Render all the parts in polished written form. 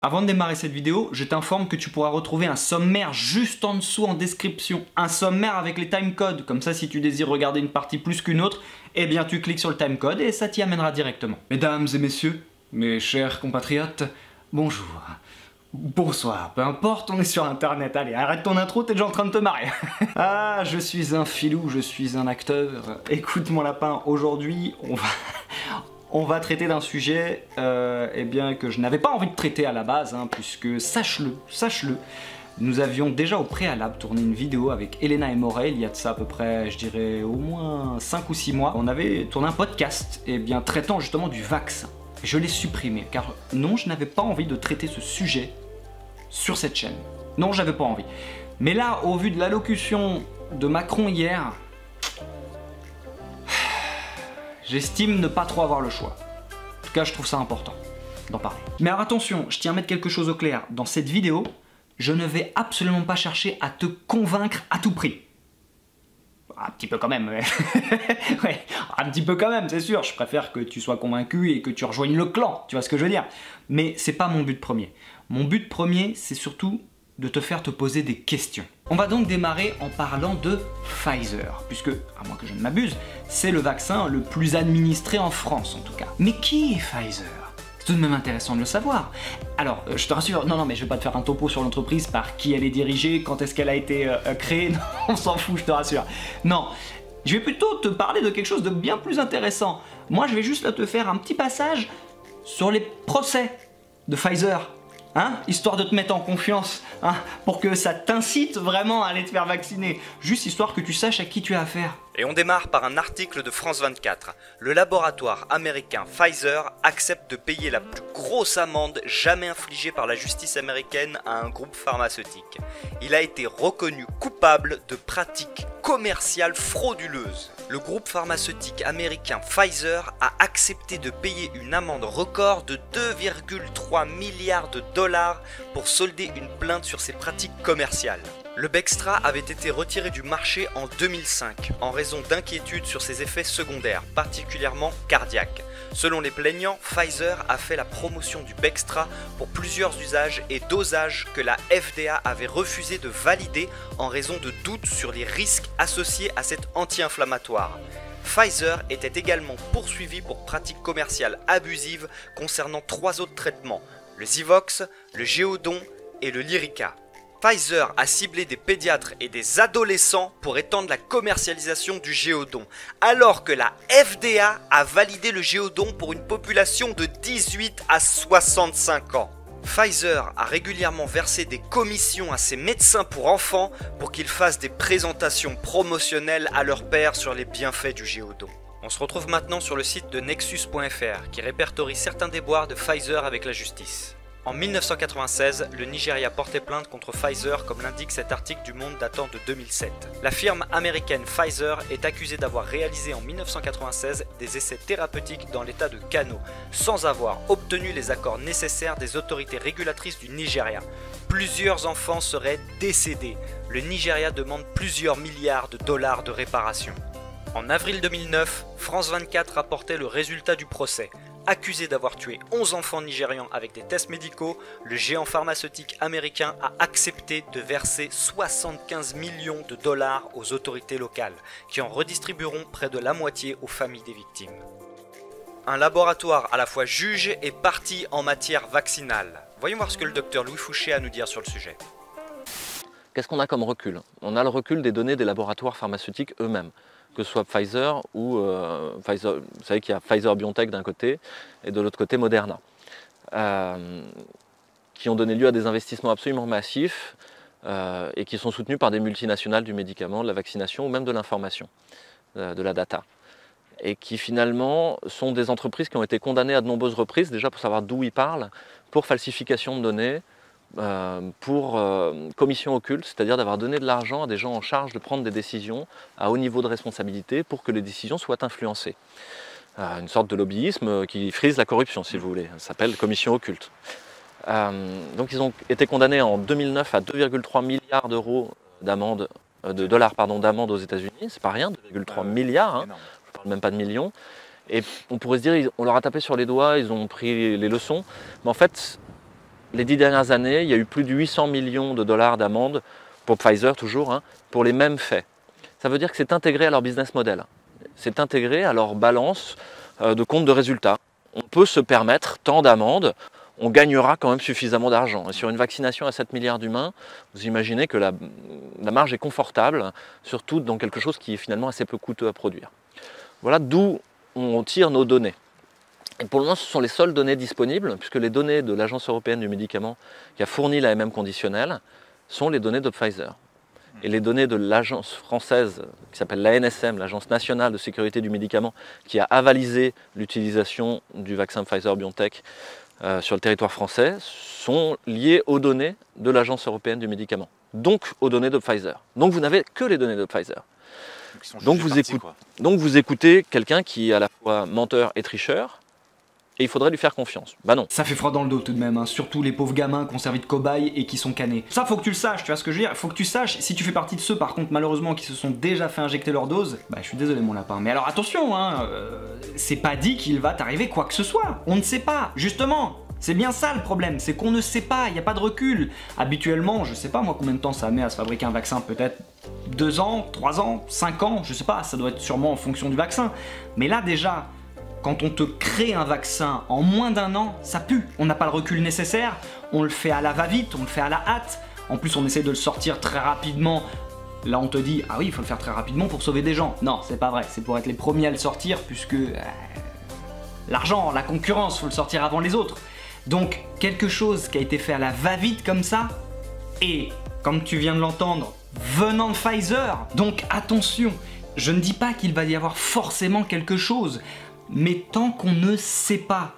Avant de démarrer cette vidéo, je t'informe que tu pourras retrouver un sommaire juste en dessous en description. Un sommaire avec les timecodes. Comme ça, si tu désires regarder une partie plus qu'une autre, eh bien tu cliques sur le timecode et ça t'y amènera directement. Mesdames et messieurs, mes chers compatriotes, bonjour. Bonsoir, peu importe, on est sur internet. Allez, arrête ton intro, t'es déjà en train de te marrer. Ah, je suis un filou, je suis un acteur. Écoute mon lapin, aujourd'hui, on va traiter d'un sujet eh bien, que je n'avais pas envie de traiter à la base, hein, puisque, sache-le, nous avions déjà au préalable tourné une vidéo avec Elena et Morel, il y a de ça à peu près, je dirais, au moins 5 ou 6 mois. On avait tourné un podcast eh bien, traitant justement du vaccin. Je l'ai supprimé, car non, je n'avais pas envie de traiter ce sujet sur cette chaîne. Non, j'avais pas envie. Mais là, au vu de l'allocution de Macron hier, j'estime ne pas trop avoir le choix. En tout cas, je trouve ça important d'en parler. Mais alors attention, je tiens à mettre quelque chose au clair. Dans cette vidéo, je ne vais absolument pas chercher à te convaincre à tout prix. Un petit peu quand même, ouais. Ouais, un petit peu quand même, c'est sûr. Je préfère que tu sois convaincu et que tu rejoignes le clan, tu vois ce que je veux dire. Mais c'est pas mon but premier. Mon but premier, c'est surtout de te faire te poser des questions. On va donc démarrer en parlant de Pfizer, puisque, à moins que je ne m'abuse, c'est le vaccin le plus administré en France en tout cas. Mais qui est Pfizer ? C'est tout de même intéressant de le savoir. Alors, je te rassure, non, mais je vais pas te faire un topo sur l'entreprise, par qui elle est dirigée, quand est-ce qu'elle a été créée, non, on s'en fout, je te rassure. Non, je vais plutôt te parler de quelque chose de bien plus intéressant. Moi, je vais juste là te faire un petit passage sur les procès de Pfizer. Hein, histoire de te mettre en confiance, hein, pour que ça t'incite vraiment à aller te faire vacciner, juste histoire que tu saches à qui tu as affaire. Et on démarre par un article de France 24. Le laboratoire américain Pfizer accepte de payer la plus grosse amende jamais infligée par la justice américaine à un groupe pharmaceutique. Il a été reconnu coupable de pratiques commerciales frauduleuses. Le groupe pharmaceutique américain Pfizer a accepté de payer une amende record de 2,3 milliards de dollars pour solder une plainte sur ses pratiques commerciales. Le Bextra avait été retiré du marché en 2005 en raison d'inquiétudes sur ses effets secondaires, particulièrement cardiaques. Selon les plaignants, Pfizer a fait la promotion du Bextra pour plusieurs usages et dosages que la FDA avait refusé de valider en raison de doutes sur les risques associés à cet anti-inflammatoire. Pfizer était également poursuivi pour pratiques commerciales abusives concernant 3 autres traitements, le Zivox, le Géodon et le Lyrica. Pfizer a ciblé des pédiatres et des adolescents pour étendre la commercialisation du Géodon, alors que la FDA a validé le Géodon pour une population de 18 à 65 ans. Pfizer a régulièrement versé des commissions à ses médecins pour enfants pour qu'ils fassent des présentations promotionnelles à leurs pairs sur les bienfaits du Géodon. On se retrouve maintenant sur le site de Nexus.fr qui répertorie certains déboires de Pfizer avec la justice. En 1996, le Nigeria portait plainte contre Pfizer comme l'indique cet article du Monde datant de 2007. La firme américaine Pfizer est accusée d'avoir réalisé en 1996 des essais thérapeutiques dans l'état de Kano, sans avoir obtenu les accords nécessaires des autorités régulatrices du Nigeria. Plusieurs enfants seraient décédés. Le Nigeria demande plusieurs milliards de dollars de réparation. En avril 2009, France 24 rapportait le résultat du procès. Accusé d'avoir tué 11 enfants nigérians avec des tests médicaux, le géant pharmaceutique américain a accepté de verser 75 millions de dollars aux autorités locales, qui en redistribueront près de la moitié aux familles des victimes. Un laboratoire à la fois juge et partie en matière vaccinale. Voyons voir ce que le docteur Louis Fouché a à nous dire sur le sujet. Qu'est-ce qu'on a comme recul? On a le recul des données des laboratoires pharmaceutiques eux-mêmes, que ce soit Pfizer ou Pfizer. Vous savez qu'il y a Pfizer-BioNTech d'un côté et de l'autre côté Moderna, qui ont donné lieu à des investissements absolument massifs et qui sont soutenus par des multinationales du médicament, de la vaccination ou même de l'information, de la data. Et qui finalement sont des entreprises qui ont été condamnées à de nombreuses reprises, déjà pour savoir d'où ils parlent, pour falsification de données, pour commission occulte, c'est-à-dire d'avoir donné de l'argent à des gens en charge de prendre des décisions à haut niveau de responsabilité pour que les décisions soient influencées. Une sorte de lobbyisme qui frise la corruption, si vous voulez. Ça s'appelle commission occulte. Donc ils ont été condamnés en 2009 à 2,3 milliards d'euros d'amende, de dollars d'amende aux États-Unis. C'est pas rien, 2,3 milliards. Hein. Je parle même pas de millions. Et on pourrait se dire, on leur a tapé sur les doigts, ils ont pris les leçons. Mais en fait, les 10 dernières années, il y a eu plus de 800 millions de dollars d'amende pour Pfizer toujours, hein, pour les mêmes faits. Ça veut dire que c'est intégré à leur business model. C'est intégré à leur balance de compte de résultats. On peut se permettre tant d'amendes, on gagnera quand même suffisamment d'argent. Et sur une vaccination à 7 milliards d'humains, vous imaginez que la marge est confortable, surtout dans quelque chose qui est finalement assez peu coûteux à produire. Voilà d'où on tire nos données. Et pour le moment, ce sont les seules données disponibles, puisque les données de l'Agence européenne du médicament qui a fourni l'AMM conditionnelle sont les données de Pfizer. Et les données de l'agence française qui s'appelle l'ANSM, l'Agence nationale de sécurité du médicament, qui a avalisé l'utilisation du vaccin Pfizer-BioNTech sur le territoire français, sont liées aux données de l'Agence européenne du médicament, donc aux données de Pfizer. Donc vous n'avez que les données de Pfizer. Donc vous écoutez quelqu'un qui est à la fois menteur et tricheur, et il faudrait lui faire confiance. Bah non. Ça fait froid dans le dos tout de même, hein. Surtout les pauvres gamins qui ont servi de cobayes et qui sont canés. Ça faut que tu le saches, tu vois ce que je veux dire. Faut que tu saches, si tu fais partie de ceux par contre malheureusement qui se sont déjà fait injecter leur dose, bah je suis désolé mon lapin. Mais alors attention, hein, c'est pas dit qu'il va t'arriver quoi que ce soit. On ne sait pas, justement. C'est bien ça le problème, c'est qu'on ne sait pas, il n'y a pas de recul. Habituellement, je sais pas moi combien de temps ça met à se fabriquer un vaccin, peut-être 2 ans, 3 ans, 5 ans, je sais pas, ça doit être sûrement en fonction du vaccin. Mais là déjà, quand on te crée un vaccin en moins d'1 an, ça pue. On n'a pas le recul nécessaire, on le fait à la va-vite, on le fait à la hâte. En plus, on essaie de le sortir très rapidement. Là, on te dit, ah oui, il faut le faire très rapidement pour sauver des gens. Non, c'est pas vrai, c'est pour être les premiers à le sortir, puisque l'argent, la concurrence, faut le sortir avant les autres. Donc, quelque chose qui a été fait à la va-vite comme ça, et, comme tu viens de l'entendre, venant de Pfizer. Donc, attention, je ne dis pas qu'il va y avoir forcément quelque chose. Mais tant qu'on ne sait pas,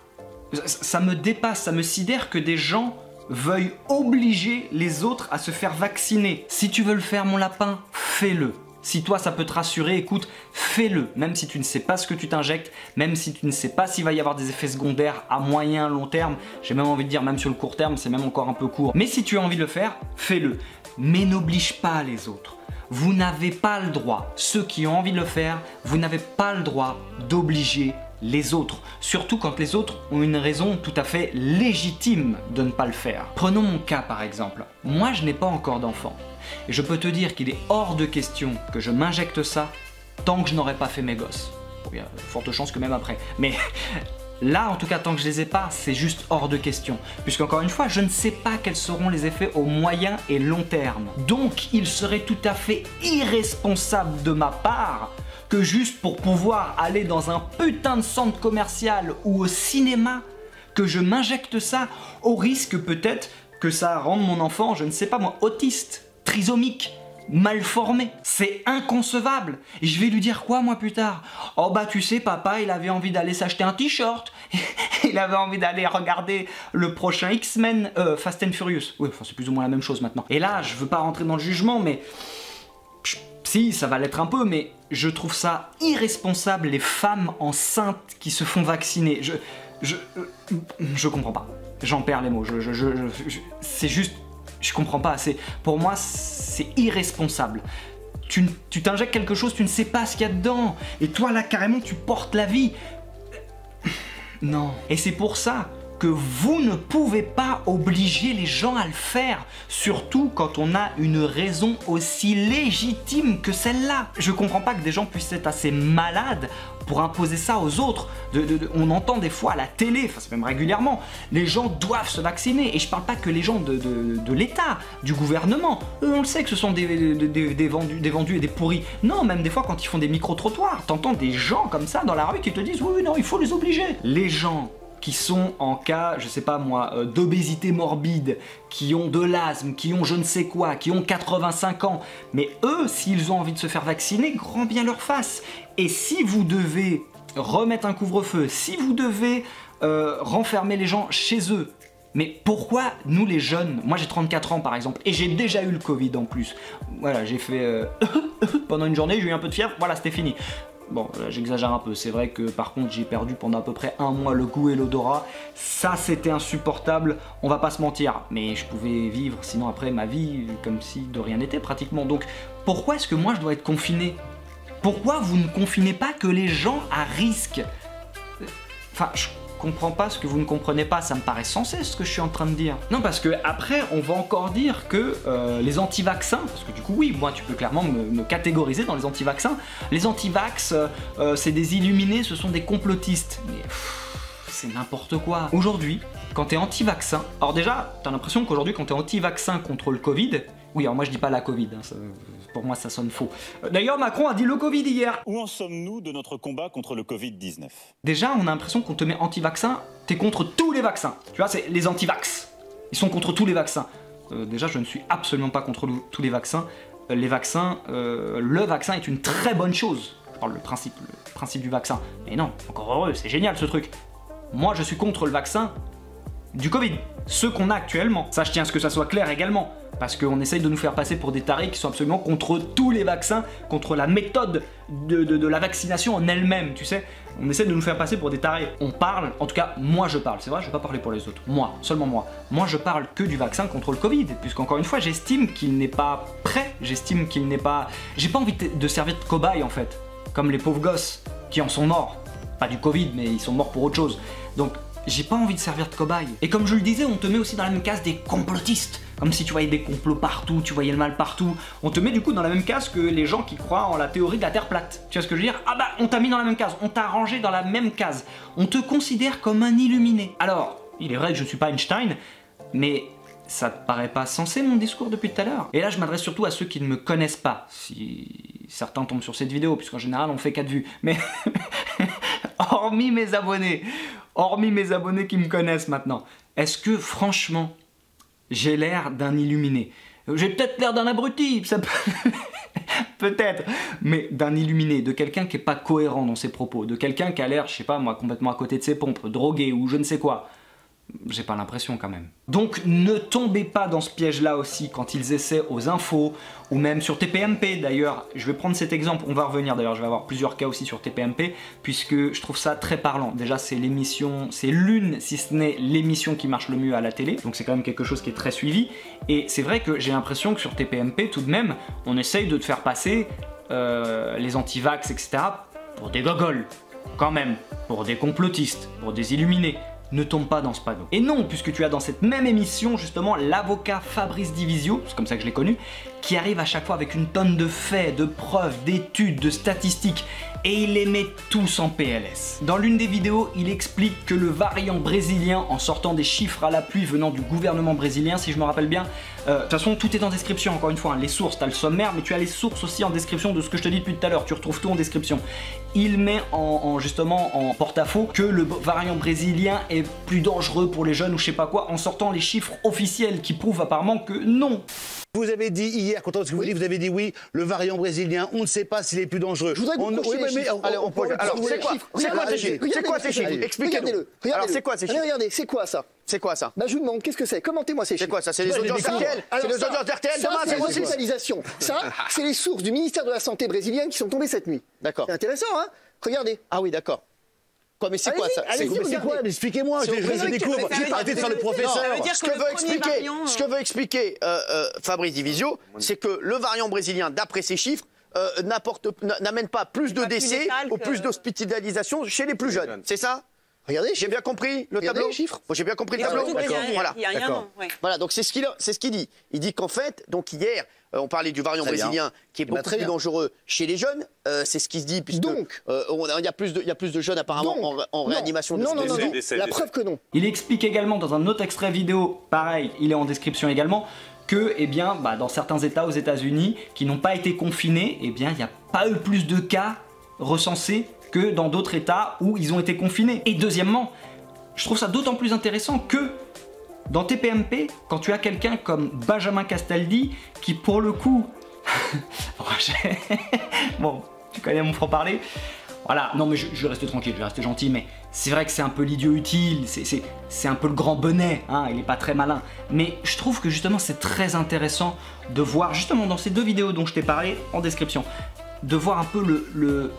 ça me dépasse, ça me sidère que des gens veuillent obliger les autres à se faire vacciner. Si tu veux le faire mon lapin, fais-le. Si toi ça peut te rassurer, écoute, fais-le. Même si tu ne sais pas ce que tu t'injectes, même si tu ne sais pas s'il va y avoir des effets secondaires à moyen, long terme, j'ai même envie de dire même sur le court terme, c'est même encore un peu court. Mais si tu as envie de le faire, fais-le. Mais n'oblige pas les autres. Vous n'avez pas le droit, ceux qui ont envie de le faire, vous n'avez pas le droit d'obliger les autres. Surtout quand les autres ont une raison tout à fait légitime de ne pas le faire. Prenons mon cas par exemple. Moi je n'ai pas encore d'enfant. Et je peux te dire qu'il est hors de question que je m'injecte ça tant que je n'aurai pas fait mes gosses. Il y a de fortes chances que même après. Mais là, en tout cas, tant que je les ai pas, c'est juste hors de question. Puisqu'encore une fois, je ne sais pas quels seront les effets au moyen et long terme. Donc, il serait tout à fait irresponsable de ma part que juste pour pouvoir aller dans un putain de centre commercial ou au cinéma, que je m'injecte ça au risque peut-être que ça rende mon enfant, je ne sais pas moi, autiste, trisomique, mal formé. C'est inconcevable. Et je vais lui dire quoi moi plus tard? Oh bah tu sais papa, il avait envie d'aller s'acheter un t-shirt. Il avait envie d'aller regarder le prochain X-Men Fast and Furious. Oui, enfin c'est plus ou moins la même chose maintenant. Et là, je veux pas rentrer dans le jugement, mais si, ça va l'être un peu, mais je trouve ça irresponsable les femmes enceintes qui se font vacciner. Je comprends pas. J'en perds les mots. C'est juste, je comprends pas. Pour moi, c'est irresponsable. Tu t'injectes quelque chose, tu ne sais pas ce qu'il y a dedans. Et toi là, carrément, tu portes la vie. Non. Et c'est pour ça que vous ne pouvez pas obliger les gens à le faire, surtout quand on a une raison aussi légitime que celle-là. Je comprends pas que des gens puissent être assez malades pour imposer ça aux autres. On entend des fois à la télé, enfin c'est même régulièrement, les gens doivent se vacciner. Et je parle pas que les gens de l'État, du gouvernement. Eux, on le sait que ce sont des vendus et des pourris. Non, même des fois quand ils font des micro-trottoirs, t'entends des gens comme ça dans la rue qui te disent oui, non, il faut les obliger. Les gens qui sont en cas, je sais pas moi, d'obésité morbide, qui ont de l'asthme, qui ont je ne sais quoi, qui ont 85 ans, mais eux, s'ils ont envie de se faire vacciner, grand bien leur face. Et si vous devez remettre un couvre-feu, si vous devez renfermer les gens chez eux, mais pourquoi nous les jeunes, moi j'ai 34 ans par exemple, et j'ai déjà eu le Covid en plus, voilà, j'ai fait pendant une journée, j'ai eu un peu de fièvre, voilà, c'était fini. Bon, j'exagère un peu, c'est vrai que par contre j'ai perdu pendant à peu près 1 mois le goût et l'odorat. Ça c'était insupportable, on va pas se mentir. Mais je pouvais vivre sinon après ma vie comme si de rien n'était pratiquement. Donc pourquoi est-ce que moi je dois être confiné? Pourquoi vous ne confinez pas que les gens à risque? Enfin, comprends pas ce que vous ne comprenez pas, ça me paraît sensé ce que je suis en train de dire. Non, parce que après, on va encore dire que les anti-vaccins, parce que du coup, oui, moi, tu peux clairement me catégoriser dans les anti-vaccins. Les anti-vax, c'est des illuminés, ce sont des complotistes. Mais c'est n'importe quoi. Aujourd'hui, quand t'es anti-vaccin, alors déjà, t'as l'impression qu'aujourd'hui, quand t'es anti-vaccin contre le Covid, oui, alors moi je dis pas la Covid, hein, pour moi ça sonne faux. D'ailleurs, Macron a dit le Covid hier. Où en sommes-nous de notre combat contre le Covid-19? Déjà, on a l'impression qu'on te met anti-vaccin, t'es contre tous les vaccins. Tu vois, c'est les anti-vax. Ils sont contre tous les vaccins. Déjà, je ne suis absolument pas contre tous les vaccins. Les vaccins, le vaccin est une très bonne chose. Je parle le principe du vaccin. Mais non, encore heureux, c'est génial ce truc. Moi, je suis contre le vaccin du Covid, ceux qu'on a actuellement. Ça, je tiens à ce que ça soit clair également, parce qu'on essaye de nous faire passer pour des tarés qui sont absolument contre tous les vaccins, contre la méthode de la vaccination en elle-même, tu sais. On essaie de nous faire passer pour des tarés. On parle, en tout cas, moi je parle, c'est vrai, je vais pas parler pour les autres. Moi, seulement moi. Moi, je parle que du vaccin contre le Covid, puisqu'encore une fois, j'estime qu'il n'est pas prêt, j'estime qu'il n'est pas... J'ai pas envie de servir de cobaye, en fait, comme les pauvres gosses qui en sont morts. Pas du Covid, mais ils sont morts pour autre chose. Donc, j'ai pas envie de servir de cobaye. Et comme je le disais, on te met aussi dans la même case des complotistes. Comme si tu voyais des complots partout, tu voyais le mal partout. On te met du coup dans la même case que les gens qui croient en la théorie de la Terre plate. Tu vois ce que je veux dire? Ah bah, on t'a mis dans la même case, on t'a rangé dans la même case. On te considère comme un illuminé. Alors, il est vrai que je suis pas Einstein, mais ça te paraît pas sensé mon discours depuis tout à l'heure? Et là, je m'adresse surtout à ceux qui ne me connaissent pas. Si certains tombent sur cette vidéo, puisqu'en général, on fait 4 vues. Mais hormis mes abonnés qui me connaissent maintenant, est-ce que franchement, j'ai l'air d'un illuminé? J'ai peut-être l'air d'un abruti, ça peut... peut-être, mais d'un illuminé, de quelqu'un qui est pas cohérent dans ses propos, de quelqu'un qui a l'air, je sais pas moi, complètement à côté de ses pompes, drogué ou je ne sais quoi. J'ai pas l'impression quand même. Donc ne tombez pas dans ce piège-là aussi quand ils essaient aux infos, ou même sur TPMP d'ailleurs. Je vais prendre cet exemple, on va revenir d'ailleurs, je vais avoir plusieurs cas aussi sur TPMP, puisque je trouve ça très parlant. Déjà c'est l'émission, c'est l'une, si ce n'est l'émission qui marche le mieux à la télé, donc c'est quand même quelque chose qui est très suivi. Et c'est vrai que j'ai l'impression que sur TPMP, tout de même, on essaye de te faire passer les anti-vax, etc. pour des gogoles, quand même, pour des complotistes, pour des illuminés. Ne tombe pas dans ce panneau. Et non, puisque tu as dans cette même émission justement l'avocat Fabrice Divisio, c'est comme ça que je l'ai connu, qui arrive à chaque fois avec une tonne de faits, de preuves, d'études, de statistiques, et il les met tous en PLS. Dans l'une des vidéos, il explique que le variant brésilien, en sortant des chiffres à l'appui venant du gouvernement brésilien, si je me rappelle bien, de toute façon tout est en description, encore une fois, hein, les sources, t'as le sommaire, mais tu as les sources aussi en description de ce que je te dis depuis tout à l'heure, tu retrouves tout en description. Il met justement en porte-à-faux que le variant brésilien est plus dangereux pour les jeunes ou je sais pas quoi, en sortant les chiffres officiels qui prouvent apparemment que non. Vous avez dit hier, quand on vous avez dit oui, le variant brésilien, on ne sait pas s'il est plus dangereux. Je voudrais que vous couchiez les chiffres. Allez, on pose. Alors, c'est quoi ces chiffres? C'est quoi ces chiffres? Expliquez-nous. Alors, c'est quoi ces chiffres? Regardez, c'est quoi ça? C'est quoi ça? Bah, je vous demande, qu'est-ce que c'est? Commentez-moi ces chiffres. C'est quoi ça? C'est les audiences RTL? C'est les audiences RTL? Ça, c'est l'hospitalisation. Ça, c'est les sources du ministère de la Santé brésilienne qui sont tombées cette nuit. D'accord. C'est intéressant, hein? Regardez. Ah oui, d'accord. Quoi, mais c'est quoi ça? C'est quoi? Expliquez-moi, je découvre. Arrêtez de faire le professeur. Ce que veut expliquer Fabrice Divisio, c'est que le variant brésilien, d'après ses chiffres, n'amène pas plus de décès ou plus d'hospitalisation chez les plus jeunes. C'est ça? Regardez, j'ai bien compris le tableau. Les chiffres. J'ai bien compris le tableau. Voilà. Voilà, donc c'est ce qu'il dit. Il dit qu'en fait, donc hier, on parlait du variant brésilien qui est beaucoup plus dangereux chez les jeunes. C'est ce qui se dit puisque donc, il y a plus de jeunes apparemment en réanimation. Non, la preuve que non. Il explique également dans un autre extrait vidéo, pareil, il est en description également, que dans certains États aux États-Unis qui n'ont pas été confinés, il n'y a pas eu plus de cas recensés que dans d'autres États où ils ont été confinés. Et deuxièmement, je trouve ça d'autant plus intéressant que dans TPMP, quand tu as quelqu'un comme Benjamin Castaldi, qui pour le coup... bon, tu connais mon franc-parler. Voilà, non mais je vais rester tranquille, je vais rester gentil, mais c'est vrai que c'est un peu l'idiot utile, c'est un peu le grand bonnet, hein, il est pas très malin. Mais je trouve que justement c'est très intéressant de voir, justement dans ces deux vidéos dont je t'ai parlé en description, de voir un peu le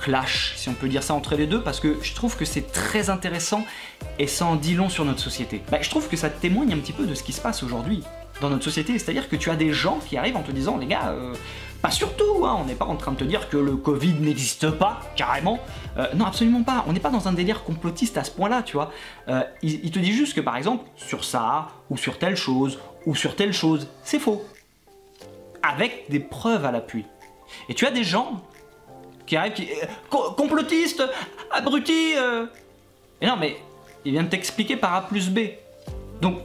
clash, si on peut dire ça, entre les deux, parce que je trouve que c'est très intéressant et ça en dit long sur notre société. Je trouve que ça témoigne un petit peu de ce qui se passe aujourd'hui. dans notre société. C'est-à-dire que tu as des gens qui arrivent en te disant, les gars, pas surtout, hein, on n'est pas en train de te dire que le Covid n'existe pas, carrément. Non, absolument pas. On n'est pas dans un délire complotiste à ce point-là, tu vois. Il te dit juste que, par exemple, sur ça, ou sur telle chose, c'est faux. Avec des preuves à l'appui. Et tu as des gens qui arrivent, complotistes, abrutis. Et non, mais il vient de t'expliquer par A plus B. Donc,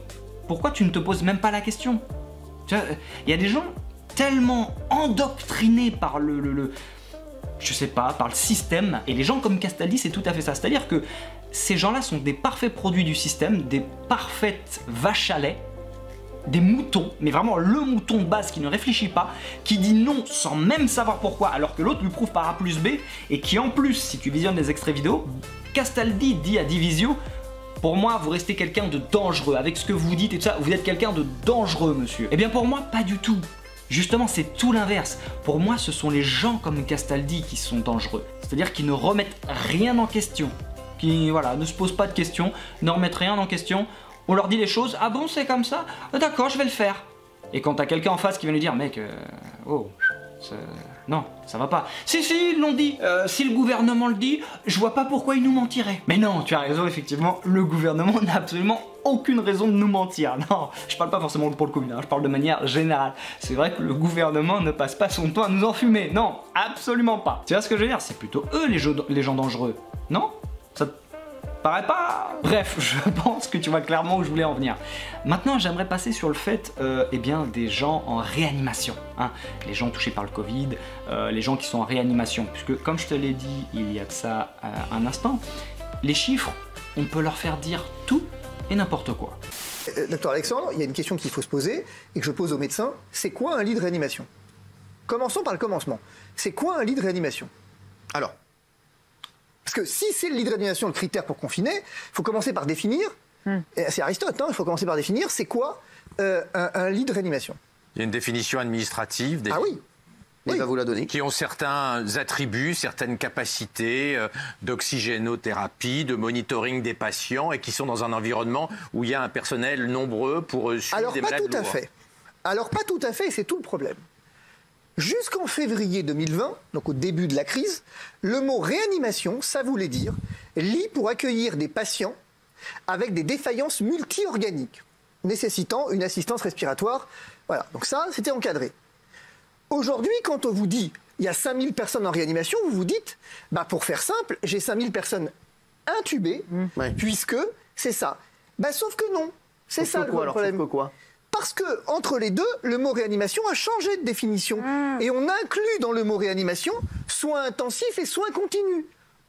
pourquoi tu ne te poses même pas la question? Tu vois, il y a des gens tellement endoctrinés par je sais pas, par le système, et les gens comme Castaldi, c'est tout à fait ça. C'est-à-dire que ces gens-là sont des parfaits produits du système, des parfaites vaches à lait, des moutons, mais vraiment le mouton de base qui ne réfléchit pas, qui dit non sans même savoir pourquoi, alors que l'autre lui prouve par A plus B, et qui en plus, si tu visionnes des extraits vidéo, Castaldi dit à Divisio, pour moi, vous restez quelqu'un de dangereux, avec ce que vous dites et tout ça, vous êtes quelqu'un de dangereux, monsieur. Eh bien pour moi, pas du tout. Justement, c'est tout l'inverse. Pour moi, ce sont les gens comme Castaldi qui sont dangereux. C'est-à-dire qui ne remettent rien en question, qui voilà, ne se posent pas de questions, ne remettent rien en question. On leur dit les choses, ah bon, c'est comme ça? D'accord, je vais le faire. Et quand t'as quelqu'un en face qui vient lui dire, mec, oh, non, ça va pas. Si, ils l'ont dit. Si le gouvernement le dit, je vois pas pourquoi il nous mentirait. Mais non, tu as raison, effectivement, le gouvernement n'a absolument aucune raison de nous mentir. Non, je parle pas forcément pour le Covid, hein, je parle de manière générale. C'est vrai que le gouvernement ne passe pas son temps à nous enfumer. Non, absolument pas. Tu vois ce que je veux dire? C'est plutôt eux les gens dangereux. Non? Ça te paraît pas? Bref, je pense que tu vois clairement où je voulais en venir. Maintenant, j'aimerais passer sur le fait eh bien, des gens en réanimation. Hein. Les gens touchés par le Covid, les gens qui sont en réanimation. Puisque, comme je te l'ai dit il y a de ça un instant, les chiffres, on peut leur faire dire tout et n'importe quoi. Docteur Alexandre, il y a une question qu'il faut se poser et que je pose aux médecins. C'est quoi un lit de réanimation? Commençons par le commencement. C'est quoi un lit de réanimation? Alors, parce que si c'est le lit de réanimation le critère pour confiner, il faut commencer par définir, c'est Aristote, hein, il faut commencer par définir c'est quoi un lit de réanimation. Il y a une définition administrative. Ah oui. Il va vous la donner. Qui ont certains attributs, certaines capacités d'oxygénothérapie, de monitoring des patients et qui sont dans un environnement où il y a un personnel nombreux pour suivre des malades lourds. Alors pas tout à fait, c'est tout le problème. Jusqu'en février 2020, donc au début de la crise, le mot réanimation, ça voulait dire lit pour accueillir des patients avec des défaillances multi-organiques, nécessitant une assistance respiratoire. Voilà, donc ça, c'était encadré. Aujourd'hui, quand on vous dit il y a 5000 personnes en réanimation, vous vous dites, bah pour faire simple, j'ai 5000 personnes intubées, puisque c'est ça. Bah sauf que non, c'est ça le problème. Sauf que quoi? Parce que entre les deux, le mot réanimation a changé de définition. Et on inclut dans le mot réanimation soins intensifs et soins continus.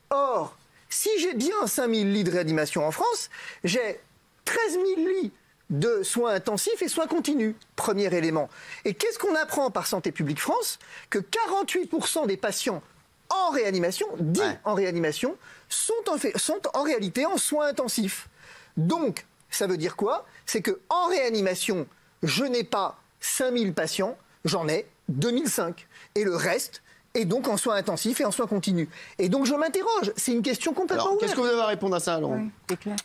Or, si j'ai bien 5000 lits de réanimation en France, j'ai 13 000 lits de soins intensifs et soins continus. Premier élément. Et qu'est-ce qu'on apprend par Santé publique France? Que 48% des patients en réanimation, en réanimation, sont en réalité en soins intensifs. Donc, ça veut dire quoi? C'est qu'en réanimation, je n'ai pas 5000 patients, j'en ai 2005. Et le reste est donc en soins intensifs et en soins continus. Et donc je m'interroge, c'est une question complètement ouverte. Qu'est-ce que vous avez à répondre à ça, Laurent? C'est clair.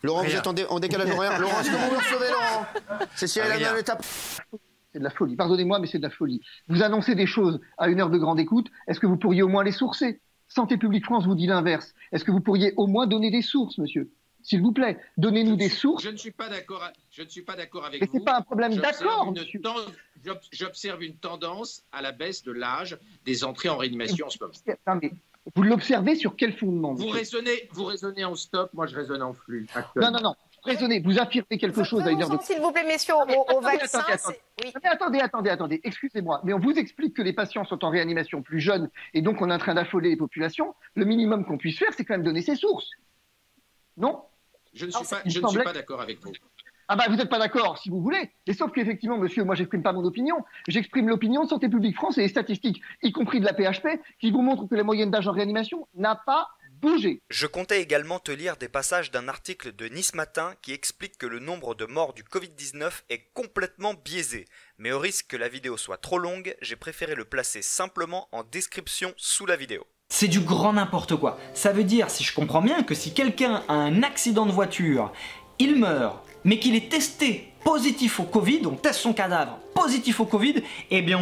Laurent, vous êtes en décalage horaire. Laurent, est-ce que vous me recevez, Laurent? C'est si elle a bien l'étape. C'est de la folie, pardonnez-moi, mais c'est de la folie. Vous annoncez des choses à une heure de grande écoute, est-ce que vous pourriez au moins les sourcer? Santé publique France vous dit l'inverse. Est-ce que vous pourriez au moins donner des sources, monsieur? S'il vous plaît, donnez-nous des sources. Je ne suis pas d'accord avec mais vous. Mais ce n'est pas un problème d'accord, monsieur. J'observe une tendance à la baisse de l'âge des entrées en réanimation en ce moment. Non, mais vous l'observez sur quel fondement? Vous raisonnez en stop, moi je raisonne en flux. Non. Raisonnez, vous affirmez quelque chose à une heure de... S'il vous plaît, messieurs, au vaccin... Attendez, excusez-moi, mais on vous explique que les patients sont en réanimation plus jeunes et donc on est en train d'affoler les populations. Le minimum qu'on puisse faire, c'est quand même donner ses sources. Non? Je ne suis pas d'accord avec vous. Ah bah vous n'êtes pas d'accord, si vous voulez. Mais sauf qu'effectivement, monsieur, moi j'exprime pas mon opinion. J'exprime l'opinion de Santé publique France et les statistiques, y compris de la PHP, qui vous montrent que la moyenne d'âge en réanimation n'a pas bougé. Je comptais également te lire des passages d'un article de Nice Matin qui explique que le nombre de morts du Covid-19 est complètement biaisé. Mais au risque que la vidéo soit trop longue, j'ai préféré le placer simplement en description sous la vidéo. C'est du grand n'importe quoi. Ça veut dire, si je comprends bien, que si quelqu'un a un accident de voiture, il meurt, mais qu'il est testé positif au Covid, on teste son cadavre positif au Covid, eh bien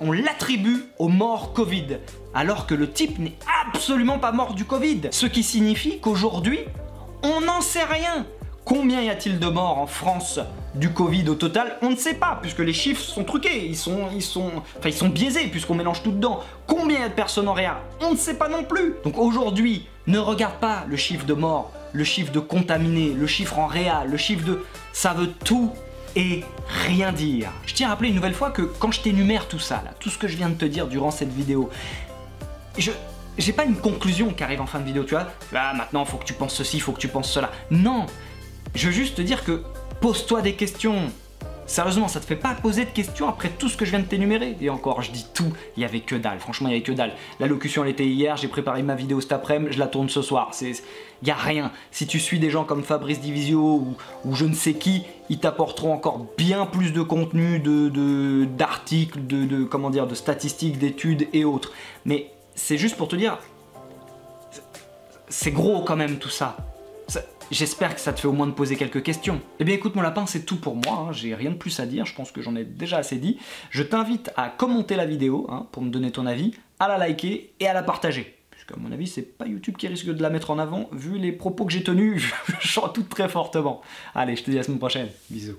on l'attribue aux morts Covid, alors que le type n'est absolument pas mort du Covid. Ce qui signifie qu'aujourd'hui, on n'en sait rien. Combien y a-t-il de morts en France du Covid au total? On ne sait pas, puisque les chiffres sont truqués, ils sont biaisés, puisqu'on mélange tout dedans. Combien y a de personnes en réa? On ne sait pas non plus. Donc aujourd'hui, ne regarde pas le chiffre de morts, le chiffre de contaminés, le chiffre en réa, le chiffre de... Ça veut tout et rien dire. Je tiens à rappeler une nouvelle fois que quand je t'énumère tout ça, là, tout ce que je viens de te dire durant cette vidéo, j'ai pas une conclusion qui arrive en fin de vidéo, tu vois. Là, maintenant, faut que tu penses ceci, faut que tu penses cela. Non, je veux juste te dire que pose-toi des questions. Sérieusement, ça te fait pas poser de questions après tout ce que je viens de t'énumérer. Et encore, je dis tout, il y avait que dalle. Franchement, il y avait que dalle. L'allocution, elle était hier, j'ai préparé ma vidéo cet après-midi, je la tourne ce soir. Il y a rien. Si tu suis des gens comme Fabrice Divisio ou je ne sais qui, ils t'apporteront encore bien plus de contenu, d'articles, comment dire, de statistiques, d'études et autres. Mais c'est juste pour te dire, c'est gros quand même tout ça. J'espère que ça te fait au moins de poser quelques questions. Eh bien écoute mon lapin, c'est tout pour moi, hein. J'ai rien de plus à dire, je pense que j'en ai déjà assez dit. Je t'invite à commenter la vidéo, hein, pour me donner ton avis, à la liker et à la partager. Puisqu'à mon avis, c'est pas YouTube qui risque de la mettre en avant, vu les propos que j'ai tenus, je chante tout très fortement. Allez, je te dis à la semaine prochaine, bisous.